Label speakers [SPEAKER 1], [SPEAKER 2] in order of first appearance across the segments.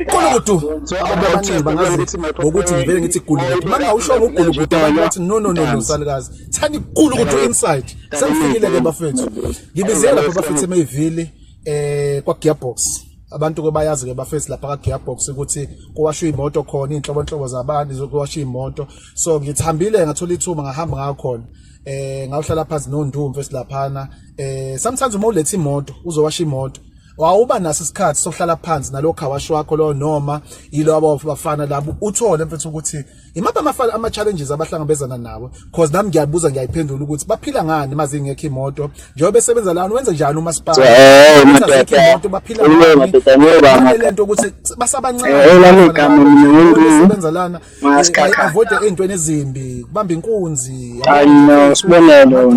[SPEAKER 1] Gulugudu abaningi bangazi ngokuthi ngivele ngithi gulugudu mangawusho ngogulugudu abantu no salikazi thani gulugudu inside sengifikile ke bafethu ngibizela lapha bafethu eMayville kwa Gearbox abantu ke bayazi ke bafethu lapha ka Gearbox ukuthi kuwashwa imoto khona inhlobonhlobo zabantu zokuwasha imoto so ngithambile ngathola ithuba ngahamba ngakhona ngawuhlala phansi noNdumvu esilaphana sometimes uma ulethe imoto uzowasha imoto wawuba naso isikhathi sokuhlala phansi nalokho awasho wakho lo noma yilo abafana labo uthole mfethu ukuthi imaphi ama challenges abahlangabezana nawo because nami ngiyabuza ngiyayiphendula ukuthi baphila ngani maze ingekho imoto njengoba besebenza lana wenza njani umasipala ingekho imoto baphila ngani lento ukuthi basabancane besebenza lana avoid into ezimbi kubamba inkunzi
[SPEAKER 2] sibonelo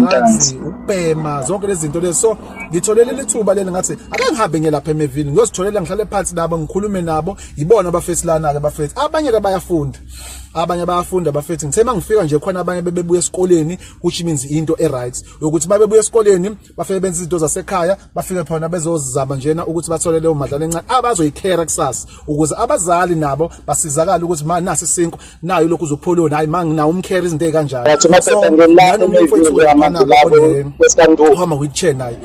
[SPEAKER 1] ubhema zonke lezi zinto lezo so ngitholele lithuba leli ngathi akangihambe ngelapha eMayville ngiyozitholela ngihlale phansi nabo ngikhulume nabo yibona abafethi lana ke bafethi abanye ke bayafunda bafethi ngithe mangifika nje khona abanye bebuya esikoleni which means into right ukuthi babebuya esikoleni bafike benza izinto zasekhaya bafike khona bezozizama njena ukuthi bathole leyo madlana encane abazoyikhera kusasa ukuze abazali nabo basizakala ukuthi manje nasi isinko nayo lokhu uzopholona hayi mangi nawo umkhera izinto ezikanjalo hama wheelchair naye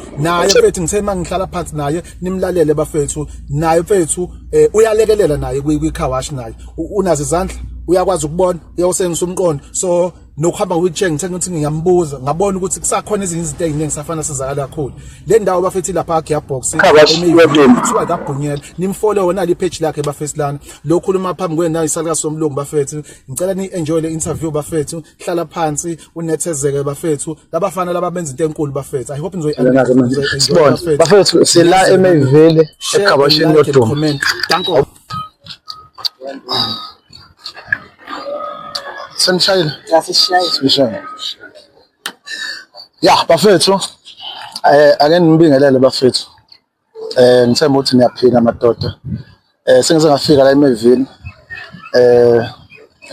[SPEAKER 1] mfethu ngithe mangihlala phansi naye nimlalele bafethu naye mfethu uyalekelela naye kwi-car wash naye unazo izandla uyakwazi ukubona uyawusengisa umqondo so nokuhamba wheelchair ngithe ukuthi ngiyambuza ngabona ukuthi kusakhona ezinye izinto eziningi safana sizakala kakhulu le ndawo bafethi lapha Gearbox kuthiwa kaBhunyela nimfollow wona le page lakhe bafethi lana lo khuluma phambi kwena isalika somlungu bafethu ngicela ni enjoy le interview bafethu hlala phansi unethezeke bafethu labafana laba benza into enkulu bafethu I hope enjoy
[SPEAKER 2] bafethu sila eMayville ekhabashini yodumo
[SPEAKER 1] danko
[SPEAKER 2] Sunshine.
[SPEAKER 3] Sunshine.
[SPEAKER 2] Yeah, bafethu. Ake nibingelele bafethu. Ngithemba ukuthi niyaphila madoda. Sengize ngafika la eMayville.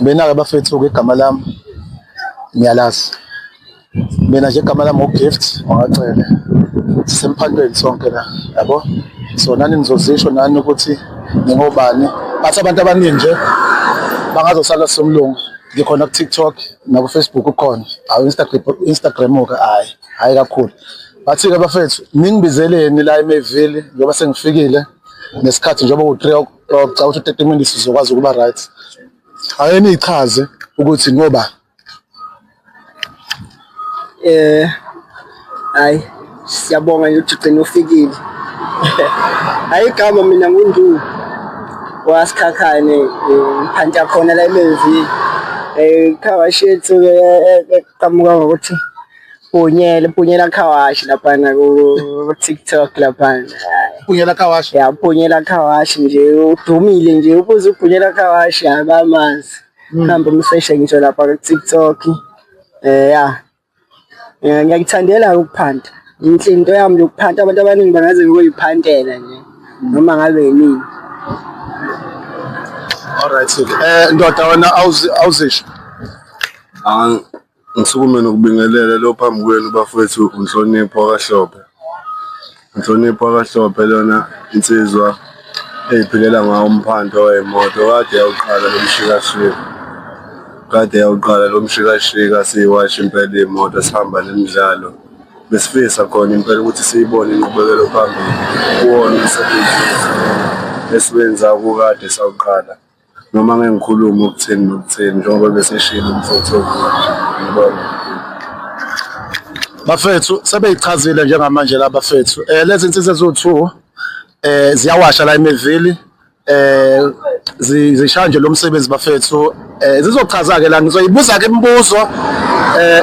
[SPEAKER 2] Mina ke bafethu igama lami ngiyalazi. Mina nje igama lami uGift ongacele. Sisemphandweni sonke la, yabo? So nani nizozisho nani ukuthi ngingobani. Bathi abantu abaningi nje bangazosala somlungu. Ngikhona ku TikTok na ku Facebook ukhona awu Instagram oke hayi kakhulu bathi ke bafethu ningibizeleni la eMayville ngoba sengifikile nesikhathi njengoba u3 ocaba ukuthi 30 minutes uzokwazi ukuba right ake nichaze ukuthi ngoba
[SPEAKER 3] hayi siyabonga ukuthi ugcina ufikile hayi gama mina nguNdumvu wasikhakhane phantsi khona la eMayville khawashethu qamuka ngokuthi Bhunyela khawashi lapha na ku TikTok lapha
[SPEAKER 2] Bhunyela khawashi
[SPEAKER 3] ya Bhunyela khawashi nje udumile nje ubuze uBhunyela khawashi abamanzi hamba umseshe ngisho lapha ku TikTok ngiyakuthandela ukuphanda inhle into yami yokuphanda abantu abaningi bangaze ngoyiphandela nje noma ngabe yini.
[SPEAKER 2] Alright ndoda wena awuzisho
[SPEAKER 4] ngisukume nokubingelela lo phambi kwenu bafethu uNhlonipho kaHlophe. uNhlonipho kaHlophe lona insizwa eyiphilela ngawo umphando wemoto kade yawuqala lo mshikashika siwasha impela imoto sihamba nemidlalo besifisa khona impela ukuthi siyibone inqubekelo phambili kuwona umsebenzi esiwenza ukade sawuqala noma ngikhuluma ukuthini njengoba beseshila umfutho ngibona
[SPEAKER 2] bafethu sebeyichazile njengamanje la bafethu lezi insizwe ezo2 ziyawasha la eMayville zishanje lo msebenzi bafethu zizochaza ke la ngizoyibuza ke imibuzo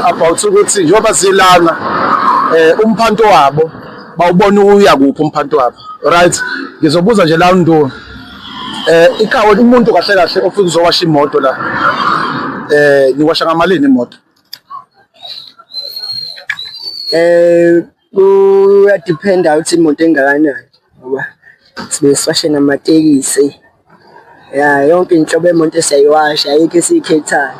[SPEAKER 2] about ukuthi njengoba zilana umphanto wabo bawubona uya kuphi umphanto wabo right ngizobuza nje la uNdumvu ikhawo umuntu kahle kahle ofika uzowasha imoto la niwasha ngamalini imoto
[SPEAKER 3] kuyadependa ukuthi imoto engakanani ngoba sibe siwashe namatekisi yonke inhlobo yemoto esiyayiwasha ayikho esiyikhethayo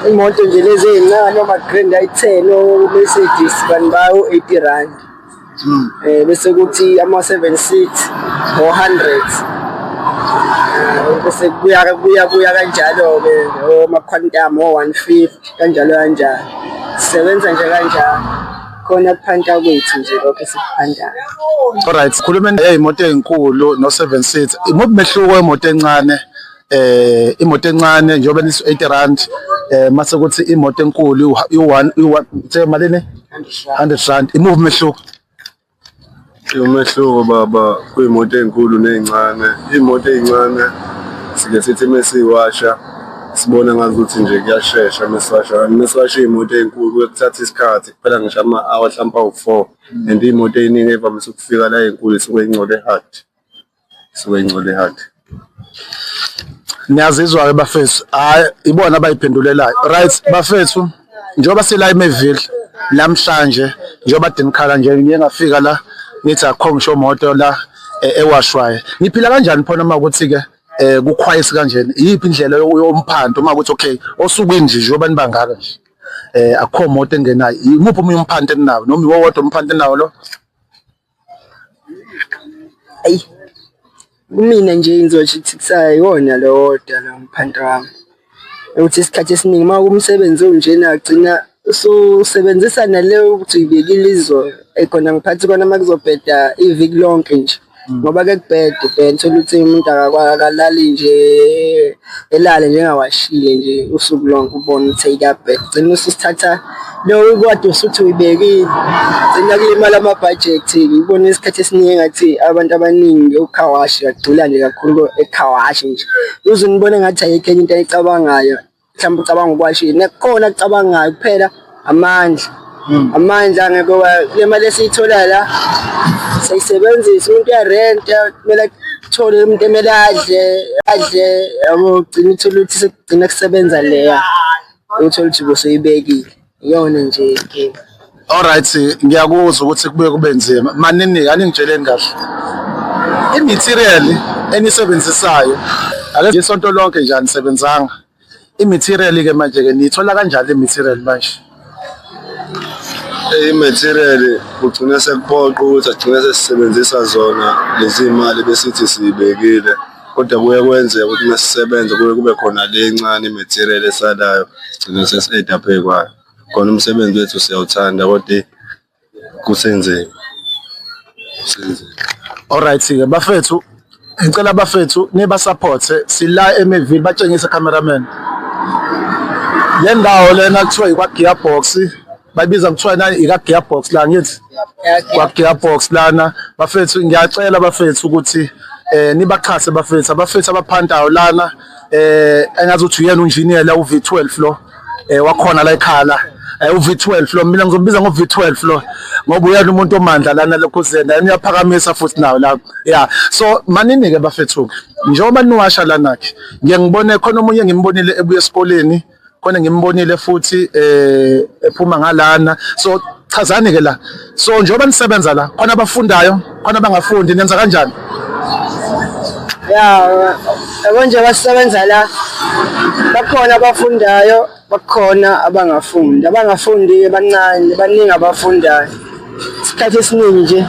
[SPEAKER 3] imoto nje lezi ezincane noma Grand i10 o Mercedes banibayo 80 rand bese kuthi ama 7 seat 400 bese kuya kanjalo-ke oma-quantum o-150 kanjalo. Sisebenza nje kanjalo. Khona kuphanta kwethu nje lokho esikuphantayo.
[SPEAKER 2] Alright, khulumeni imoto ezinkulu no 7 seats. Imuphi umehluko wemoto encane? Imoto encane njengoba nisu 80 rand, mase kuthi imoto enkulu u1 malini 100 rand. Imuphi umehluko?
[SPEAKER 4] Umehluko baba kuyimoto ezinkulu nezincane. Imoto ezincane sike sithi mesiwasha sibona ngazuthi nje kuyashesha mesiwasha imoto ezinkulu kuyathatha isikhathi kuphela ngisho ama-hour mhlawumbe awu4 and imoto eziningi evamise ukufika la ezinkulu isuke ingcole hard.
[SPEAKER 2] Niyazizwa-ke bafethu, hayi ibona abayiphendulelayo. Right bafethu, njengoba sila eMeville namhlanje, njengoba dinikhala nje ngiyengafika la nithi akho ngisho moto la ewashwayo. Niphila kanjani phona uma ukuthi-ke kukhwayisi kanjena? Iyiphi indlela yomphanto uma ukuthi okay osukwini nje njengoba nibangaka nje akho moto engenayo? Imuphi omunye umphanto eninawo noma iwowodwa umphanto eninawo lo?
[SPEAKER 3] Ayi kumina nje ngizothi kusayona lo wodwa lo mphanto wami. Ukuthi isikhathi esiningi uma kumsebenzi onjena agcina usebenzisa naleyo ukuthi uyibekile izolo ekhona ngiphathi kona makuzobheda iviki lonke nje. Ngoba ke kubhede uthola ukuthi umuntu akakalali nje elale njengawashile nje usuku lonke ubona ukuthi ayikabhede. Gcina usithatha lo ukade usuthi uyibekile. Gcina kulimala ama-budget. Ngibona isikhathi esiningi ngathi abantu abaningi ukhawashi bagcila nje kakhulu ekhawashi nje. Uze nibone ngathi ayikho into ayicabangayo. Mhlawumbe ucabanga ukwashini. Nekhona kucabangayo kuphela amandla. Amandla angeke le mali esiyithola la sayisebenzisa umuntu uyarenta kumele athole umuntu emele adle yabo gcina uthola ukuthi sekugcina kusebenza leya uthola ukuthi busuyibekile iyona nje inkinga.
[SPEAKER 2] Alright, ngiyakuzwa ukuthi kubuye kube nzima. Manini aningitsheleni kahle. Imaterial enisebenzisayo ake isonto lonke nje anisebenzanga. Imaterial ke manje ke nithola kanjani imaterial manje?
[SPEAKER 4] Imaterial kugcina sekuphoqa ukuthi agcine sesisebenzisa zona lezi imali besithi siyibekile, kodwa kuye kwenzeka ukuthi masisebenza kuye kube khona le encane imaterial esalayo sigcine sesi-add pay kwayo. Khona umsebenzi wethu siyawuthanda kodwa kusenzeka.
[SPEAKER 2] Alright ke bafethu, ngicela bafethu niba support sila eMeville batshengisa cameraman. Le ndawo lena kuthiwa ikwa Gearbox, bayibiza kuthiwa nani ika Gearbox la ngithi kwa Gearbox lana. Bafethu ngiyacela bafethu ukuthi nibaqhase bafethu abaphantayo lana engazuthi uyena engineer la uV12 lo wakhona la eKhala uV12 lo, mina ngizombiza ngoV12 lo ngoba uyena umuntu omandla lana lokhuzena uyaphakamisa futhi nawo la. Yeah, so manini ke bafethu njengoba niwasha lana ke ngiyengibone khona omunye ngimbonile ebuya esikoleni, khona ngimbonile futhi ephuma ngalana. So chazani ke la, so njengoba nisebenza la khona abafundayo khona abangafundi nenza kanjani?
[SPEAKER 3] Ya konje basebenza la bakhona abafundayo bakhona abangafundi abancane baningi abafundayo. Isikhathi esiningi nje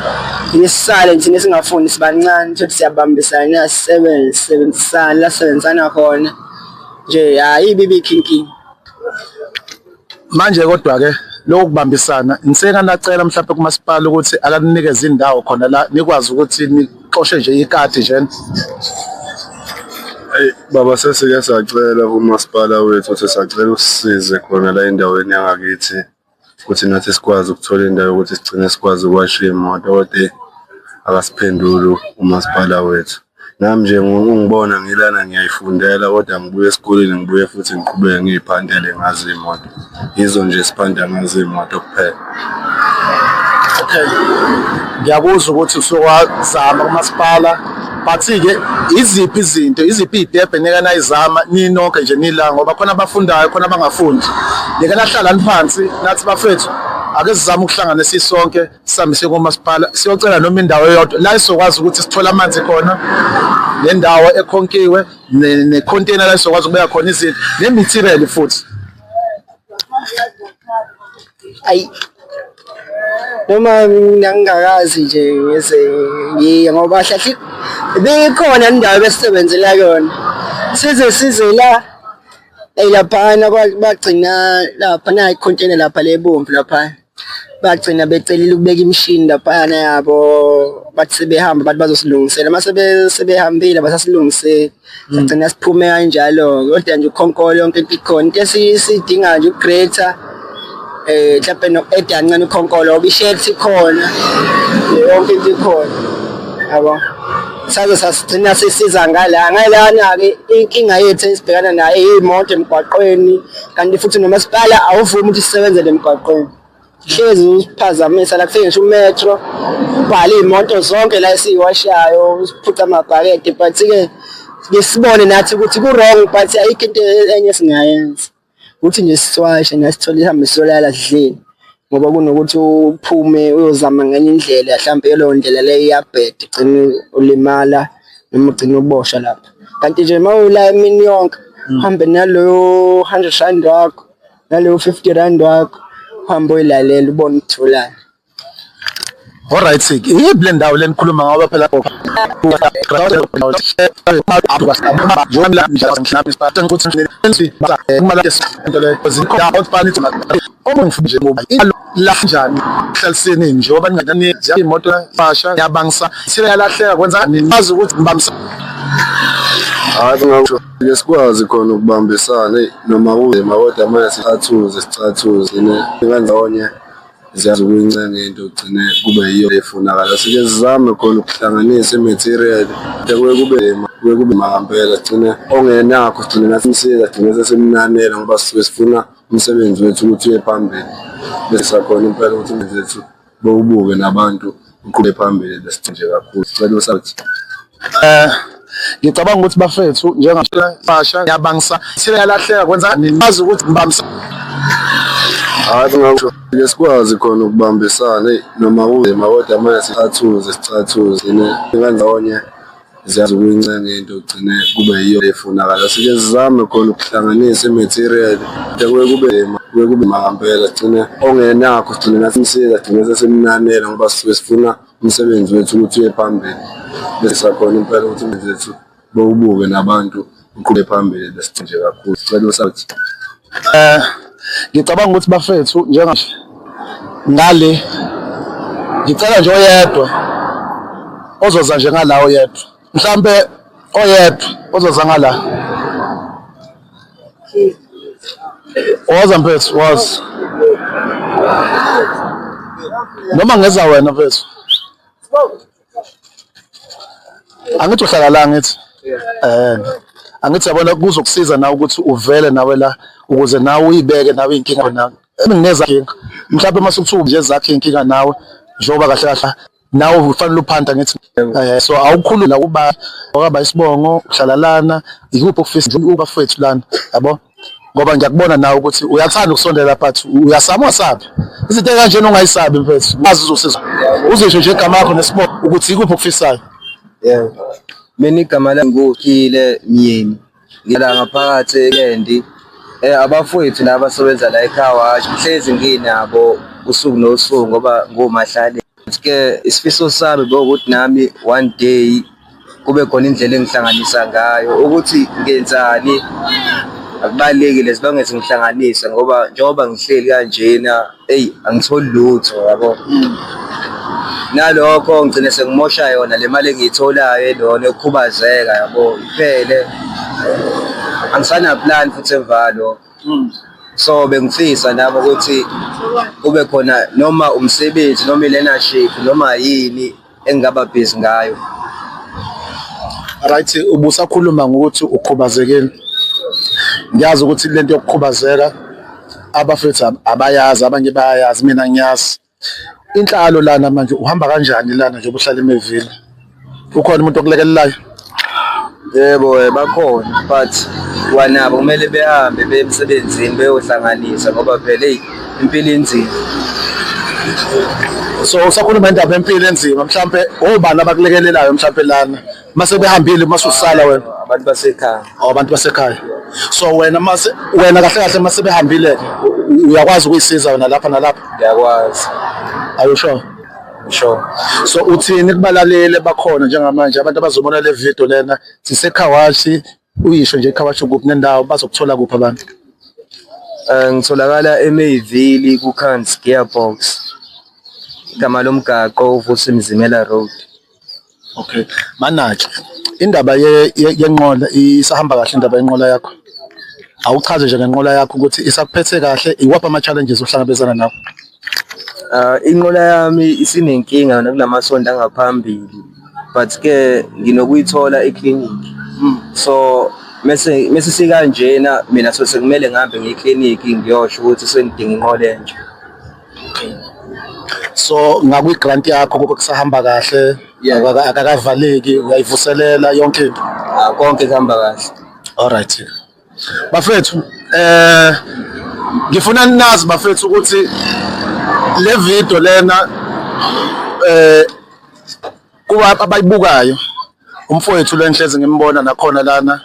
[SPEAKER 3] ngisale thina singafundi sibancane futhi siyabambisana sisebenzisana khona nje ayibibi kinking.
[SPEAKER 2] Manje kodwa ke lokubambisana niseka nacela mhlawumbe kumasipala ukuthi akanikeze indawo khona la nikwazi ukuthi nixoshe nje ikati nje.
[SPEAKER 4] Hey baba, sesike sacela kumasipala wethu ukuthi sacela usisize khona la endaweni yangakithi ukuthi nathi sikwazi ukuthola indawo ukuthi sigcine sikwazi ukwasha imoto, kodwa akasiphenduli umasipala wethu. Nami nje ngibona ngilana ngiyayifundela kodwa ngibuye esikoleni ngibuye futhi ngiqhubeke ngiyiphandele ngazi imoto. Yizo nje siphanda ngazi imoto kuphela.
[SPEAKER 2] Okay, ngiyakuzwa ukuthi usukwazama kumasipala, but-ke iziphi idebhe nike nayizama ninonke nje nila ngoba khona abafundayo khona abangafundi. Nike nahlala phansi nathi bafethu ake sizame ukuhlangana sisonke sihambise kumasipala siyocela noma indawo eyodwa la isokwazi ukuthi sithola amanzi khona, nendawo ekhonkiwe ne-container la isokwazi ukubeka khona izinto ne-material futhi.
[SPEAKER 3] Ayi noma ngingakazi nje ngoba hlathi bekhona indawo besebenzela yona size la laphana bagcina lapha na icontainer lapha lebomvu lapha bagcina becelile ukubeka imishini laphana yabo bathi sebehamba bathi bazosilungisela mase sebehambile basasilungisela sagcina siphume kanjalo kodwa nje ukhonkolo yonke into ikhona into esidinga nje uGreater mhlawumbe no-add kancane ukhonkolo ngoba i-shelf ikhona yonke into ikhona yabo saze sasigcina sisiza ngalana-ke inkinga yethu esibhekana nayo iy'moto emgwaqweni kanti futhi nomasipala awuvumi ukuthi sisebenzele emgwaqweni hlezi usiphazamisa la kufike ngisho umetro ubhale iy'moto zonke la esiyiwashayo usiphuca amabhakede but-ke sibone nathi ukuthi ku-wrong but ayikho into enye esingayenza ukuthi nje sisiwashe nasithole ihambe solala sidleni ngoba kunokuthi uphume uyozama ngenye indlela mhlawumbe leyo ndlela leyo iyabheda igcine ulimala noma ugcine ubosha lapha kanti nje mawula emini yonke uhambe naloyo 100 rand wakho naloyo 50 rand wakho uhambe uyilalela ubone ukutholani.
[SPEAKER 2] Alright, yiphi le ndawo lenikhuluma ngayo phela hlaliseni nje ngoba ningani imoto fasha yabangisa siyalahleka kwenza nimazi ukuthi ngibambisa
[SPEAKER 4] hayi ngisho sikwazi khona ukubambisana noma kunzima kodwa manje sicathuze ngandawonye ziyazi ukuyincenga into ugcine kube yiyo efunakala sike sizame khona ukuhlanganisa imaterial kuye kube makampela gcine ongenakho gcine nasimsiza gcine sesimnanela ngoba sifuna umsebenzi wethu ukuthi uye phambili bese sakhona impela ukuthi umsebenzi wethu bowubuke nabantu uqhube phambili lesinje kakhulu sicela usathi
[SPEAKER 2] ngicabanga ukuthi bafethu njengafasha yabangisa siyalahleka kwenza nimazi ukuthi ngibambisa
[SPEAKER 4] hayi ngisho sikwazi khona ukubambisana noma kunzima kodwa manje sicathuze ngandawonye ziyazi ukuyincenga into ugcine kube yiyo efunakala sike sizame khona ukuhlanganisa imaterial kuye kube makampela gcine ongenakho gcine nasimsiza gcine sesimnanela ngoba sifuna umsebenzi wethu ukuthi uye phambili bese sakhona impela ukuthi umsebenzi wethu bowubuke nabantu uqhube phambili lesinje kakhulu sicela usathi
[SPEAKER 2] ngicabanga ukuthi bafethu njengasho ngale ngicela nje oyedwa ozoza nje ngala oyedwa mhlambe oyedwa ozoza ngala waza mfethu wazi noma ngeza wena mfethu angithi uhlala la ngithi angithi yabona kuzokusiza nawe ukuthi uvele nawe la ukuze nawe uyibeke nawe inkinga nawe engingeza inkinga mhlawumbe masukuthuka nje zakhe inkinga nawe njengoba kahle kahle nawe ufanele uphanda ngithi so awukhulula kuba ngoba isibongo uhlalana ikuphi office ubafethu lana yabo ngoba ngiyakubona nawe ukuthi uyathanda ukusondela but uyasama wasabi izinto kanjena ungayisabi mfethu wazi uzosiza uzisho nje igama lakho nesibongo ukuthi ikuphi okufisayo
[SPEAKER 5] mina igama lami nguHile Myeni ngila ngaphakathi ekendi abafowethu laba abasebenza la ekhaya washo hlezi nginabo usuku nosuku ngoba ngomahlale ke isifiso sami bokuthi nami one day kube khona indlela engihlanganisa ngayo ukuthi ngenzani akubalekile sibangeze ngihlanganisa ngoba njengoba ngihleli kanjena angitholi lutho yabo nalokho ngicine sengimosha yona le mali engiyitholayo lona yokukhubazeka yabo iphele angisana plan futhi emvalo so bengifisa nami ukuthi kube khona noma umsebenzi noma learnership noma yini engaba busy ngayo.
[SPEAKER 2] Right, ubusakhuluma ngokuthi ukhubazekile ngiyazi ukuthi lento yokukhubazeka abafethu abayazi abanye bayayazi mina ngiyazi inhlalo lana manje uhamba kanjani lana nje ubuhlala emevile ukhona umuntu okulekelelayo
[SPEAKER 5] yebo bakhona but wanabo kumele behambe bemsebenzini beyohlanganisa ngoba phela impilo enzima
[SPEAKER 2] so usakhuluma indaba empilo enzima mhlambe obani abakulekelelayo mhlambe lana mase behambile masusala wena
[SPEAKER 5] abantu basekhaya
[SPEAKER 2] abantu basekhaya so wena kahle kahle mase behambile uyakwazi ukuyisiza wena lapha nalapha
[SPEAKER 5] ngiyakwazi
[SPEAKER 2] are you sure so uthini kubalalele bakhona njengamanje abantu abazobona le video lena sisekhawashi uyisho nje eKhawashi kuphi nendawo bazokuthola kuphi abantu?
[SPEAKER 5] Ngitholakala eMayville kuKhans Gearbox. Igama lomgaqo uvusa Mzimela Road.
[SPEAKER 2] Okay. Manje indaba yenqola isahamba kahle indaba yenqola yakho. Awuchaze nje ngenqola yakho ukuthi isakuphethe kahle, iwapha ama challenges ohlangabezana nawo?
[SPEAKER 5] Inqola yami isinenkinga nakulamasonto angaphambili, but ke nginokuyithola eclinic. So mase sikanjena mina sekumele ngihambe ngeclinic ngiyosho ukuthi sengidinga inqola entsha.
[SPEAKER 2] So ngakwi grant yakho kusahamba kahle, akakavaleki, uyayivuselela yonke into.
[SPEAKER 5] Konke kuhamba kahle.
[SPEAKER 2] Alright. Bafethu ngifuna nazi bafethu ukuthi le video lena kuba abayibukayo umfowethu lenhlezi ngimbona nakhona lana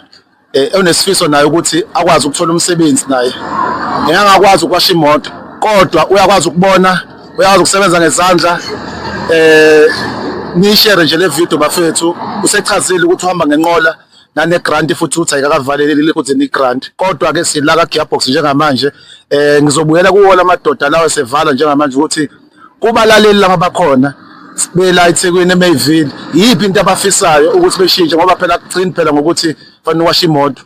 [SPEAKER 2] unesifiso naye ukuthi akwazi ukuthola umsebenzi naye. Engakwazi ukwasha imoto kodwa uyakwazi ukubona, uyakwazi ukusebenza ngezandla. Ni-share nje le video bafethu, usechazile ukuthi uhamba ngenqola nane grant futhi uthi ayikakavaleleli ukuthi ni grant, kodwa ke sila ka Gearbox njengamanje. Ngizobuyela kuwo lamadoda lawo sevala njengamanje ukuthi kubalaleli lama bakhona bela eThekwini eMayville yipi into abafisayo ukuthi beshintshe, ngoba phela kucini phela ngokuthi fanele uwashe imoto.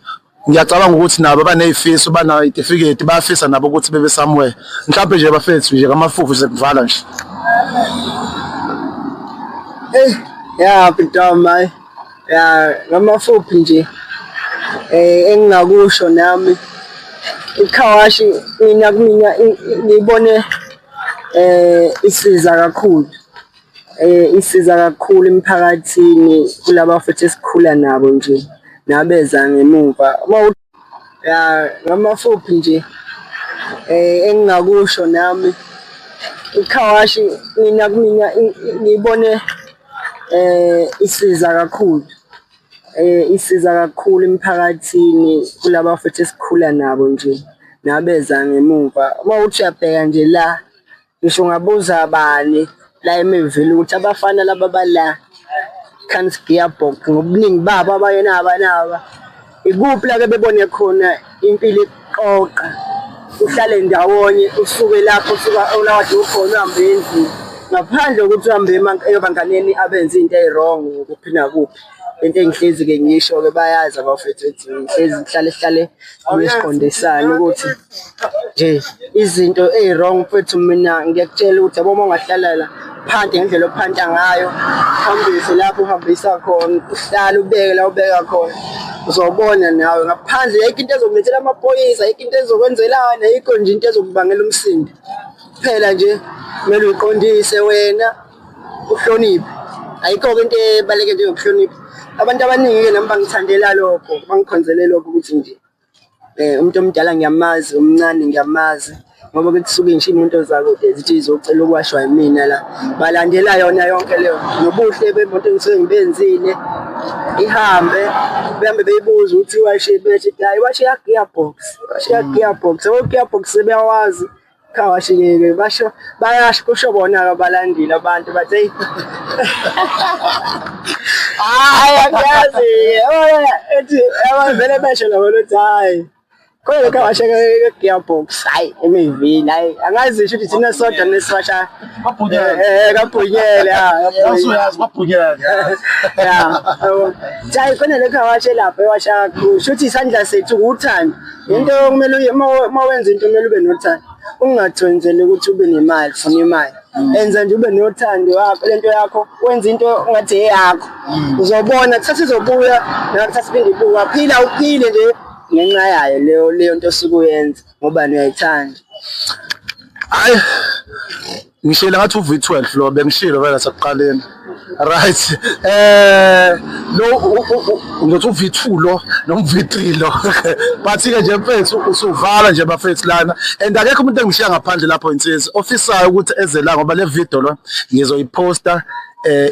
[SPEAKER 2] Ngiyacabanga ukuthi nabo banezifiso, bana certificate, bayafisa nabo ukuthi bebe somewhere. Mhlawumbe nje bafethu nje kamafufu sekuvala nje.
[SPEAKER 3] Ya Pitama, ya ngamafuphi nje engingakusho nami iKhawashi mina ngibone isiza kakhulu, isiza kakhulu emphakathini kulaba futhi esikhula nabo nje nabeza ngemuva. Ya ngamafuphi nje engingakusho nami iKhawashi mina ngibone isiza kakhulu, isiza kakhulu emphakathini kulaba futhi esikhula nabo nje nabeza ngemuva. Uma uthi uyabheka nje la ngisho ngabuza abani la eMayville ukuthi abafana laba bala Khans Gearbox ngobuningi babo abayena abanaba ikuphi la ke bebone khona impilo iqoqa, uhlale ndawonye usuke lapho usuka olawadi ukhona uhambe endlini ngaphandle ukuthi uhambe ebanganeni abenza into ezirong ukuphina kuphi. Into engihlezi ke ngisho ke bayazi abafethu ethi ngihlezi hlale ngisiqondisana ukuthi nje izinto ezirong mfethu. Mina ngiyakutshela ukuthi yabo ungahlala la phansi ngendlela ophanta ngayo, uhambise lapho uhambisa khona, uhlala ubeke la ubeka khona, uzobona nawe ngaphandle ayikho into ezokulethela amaphoyisa, ayikho into ezokwenzelana, ayikho nje into ezokubangela umsindo. Phela nje kumele uyiqondise wena, uhloniphe, ayikho into ebaleke nje ngokuhlonipha. Abantu abaningi ke nami bangithandela lokho, bangikhonzele lokho ukuthi nje umuntu omdala ngiyamazi, omncane ngiyamazi, ngoba ke kusuke ngishini into zakude zithi izocela ukwashwa yimina la, balandela yona yonke leyo nobuhle bemoto engisuke ngibenzile ihambe behambe beyibuza ukuthi washe, bethi hayi washe ya Gearbox, washe ya Gearbox. Gearbox sebeyawazi Khawashi ke basho bayasho kusho bona abalandeli abantu bathi akazi ethi abavele besho labo lothi hayi kodwa Khawashi ke Gearbox hayi eMayville hayi angazi ukuthi thina soda nesibasha kaphunyele
[SPEAKER 2] uyazi kaphunyele
[SPEAKER 3] ya hayi khona le Khawashi lapha ewasha kusho ukuthi isandla sethu ukuthanda into kumele uma wenza into kumele ube nothando, ungathonzeli ukuthi ube nemali, ufuna imali. Enza nje ube nothando wakho lento yakho, wenza into ungathi eyakho. Uzobona kusasa izobuya nakusasa siphinde ibuka, phila uphile nje ngenxa yayo leyo nto osuke uyenza ngoba uyayithanda.
[SPEAKER 2] Hayi ngishela ngathi uV12 lo bengishilo vela sakuqaleni. Right. Lo ngizothi uV2 lo nomV3 lo. Bathi ke nje mfethu usuvala nje bafethu lana. And akekho umuntu engishiya ngaphandle lapho insizwe ofisayo ukuthi eze la ngoba le video lo ngizoyiposta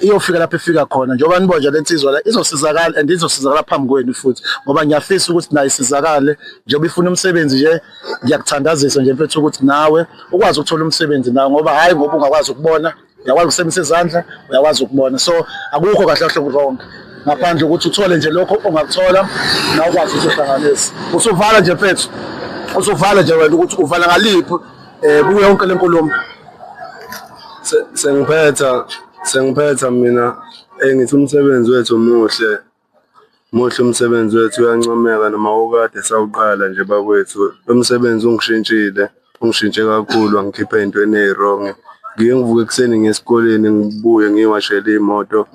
[SPEAKER 2] iyofika lapho efika khona njengoba nibonje le nsizwa la izosizakala and izosizakala phambi kwenu futhi ngoba ngiyafisa ukuthi nayo isizakale njengoba ifuna umsebenzi nje. Ngiyakuthandazisa nje mfethu ukuthi nawe ukwazi ukuthola umsebenzi nawe ngoba hayi ngoba ungakwazi ukubona, uyakwazi ukusebenzisa izandla, uyakwazi ukubona, so akukho kahle kahle wrong. ngaphandle ukuthi uthole nje lokho ongakuthola na ukwazi ukuthi uhlanganise. Usuvala nje mfethu. Usuvala nje wena ukuthi uvala ngaliphi kuyo yonke lenkulumo.
[SPEAKER 4] Sengiphetha mina engithi umsebenzi wethu muhle umsebenzi wethu uyancomeka noma ukade sawuqala nje bakwethu. Umsebenzi ungishintshe kakhulu, angikhiphe intweni ezirong. Ngike ngivuke ekseni ngesikoleni ngibuye ngiwashele imoto,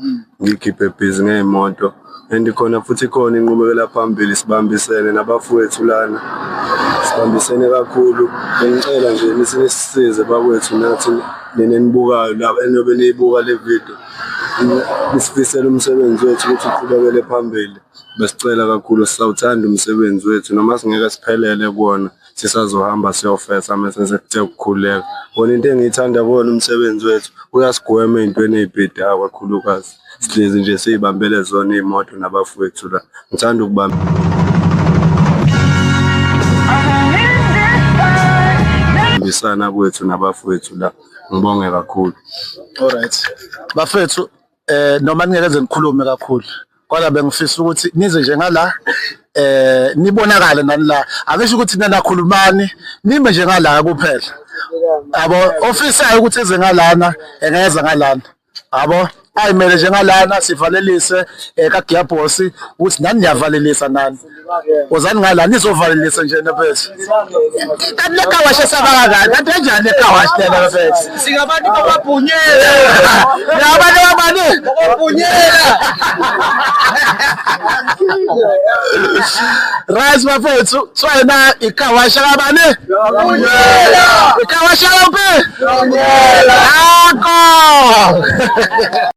[SPEAKER 4] ngikhiphe busy ngeimoto. And khona futhi khona inqubekela phambili sibambisene nabafowethu lana. Sibambisene kakhulu. Ngicela nje nisisize bakwethu nathi nenibukayo la enobe niyibuka le video. Nisifisela umsebenzi wethu ukuthi uqhubekele phambili. Besicela kakhulu sisawuthanda umsebenzi wethu noma singeke siphelele kuona sisazohamba siyofesa mase sekuthe ukukhuleka. Bona into engiyithanda kuona umsebenzi wethu uyasigwema ezintweni ezibhedayo kakhulukazi. Sihlezi nje siyibambele zona imoto nabafowethu la. Ngithanda ukubamba bisana kwethu nabafowethu la. Ngibonge kakhulu.
[SPEAKER 2] Alright. Bafethu noma ningeke ngikhulume kakhulu. Kodwa bengifisa ukuthi nize nje ngala nibonakale nani la. Akesho ukuthi nina nakhulumani, nime nje ngala kuphela. Yabo ofisa ukuthi eze ngalana, engeza ngalana. Yabo ayimele nje ngalana sivalelise kaGiyabhosi ukuthi nani niyavalelisa nani. Ozani ngala nizovalelisa nje nephethu. Kanti lekawashe sabaka kanti kanti kanjani lekawashe lena mfethu?
[SPEAKER 5] Singabantu bababhunyela.
[SPEAKER 2] Yabantu abani
[SPEAKER 5] Babhunyela.
[SPEAKER 2] Rise bafethu, swena ikawashe kabani?
[SPEAKER 5] Babhunyela.
[SPEAKER 2] Ikawashe laphi?
[SPEAKER 5] Babhunyela.
[SPEAKER 2] Akho.